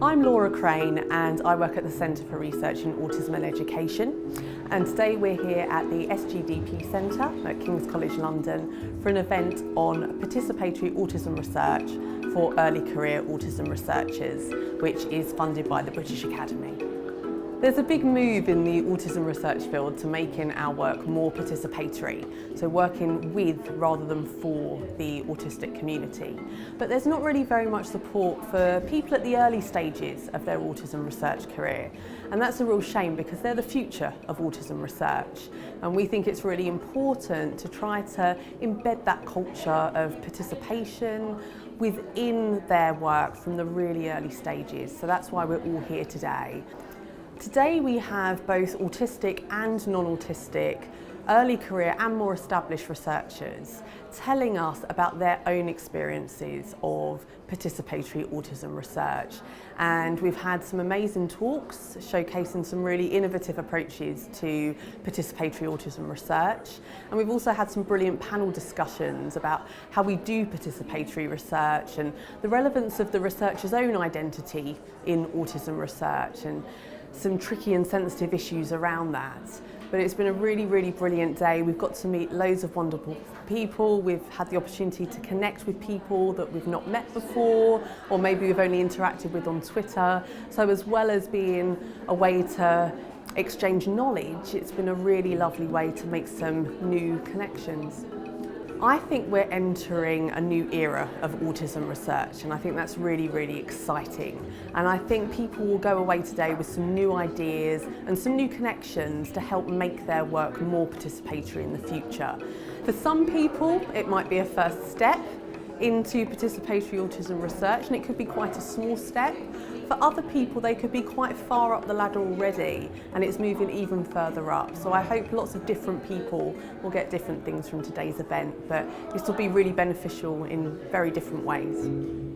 I'm Laura Crane and I work at the Centre for Research in Autism and Education, and today we're here at the SGDP Centre at King's College London for an event on participatory autism research for early career autism researchers, which is funded by the British Academy. There's a big move in the autism research field to making our work more participatory, so working with rather than for the autistic community. But there's not really very much support for people at the early stages of their autism research career, and that's a real shame because they're the future of autism research, and we think it's really important to try to embed that culture of participation within their work from the really early stages. So that's why we're all here today. Today we have both autistic and non-autistic, early career and more established researchers telling us about their own experiences of participatory autism research. And we've had some amazing talks showcasing some really innovative approaches to participatory autism research. And we've also had some brilliant panel discussions about how we do participatory research and the relevance of the researcher's own identity in autism research, and some tricky and sensitive issues around that. But it's been a really, really brilliant day. We've got to meet loads of wonderful people. We've had the opportunity to connect with people that we've not met before, or maybe we've only interacted with on Twitter. So as well as being a way to exchange knowledge, it's been a really lovely way to make some new connections. I think we're entering a new era of autism research, and I think that's really, really exciting. And I think people will go away today with some new ideas and some new connections to help make their work more participatory in the future. For some people, it might be a first step into participatory autism research, and it could be quite a small step. For other people, they could be quite far up the ladder already, and it's moving even further up. So I hope lots of different people will get different things from today's event, but this will be really beneficial in very different ways.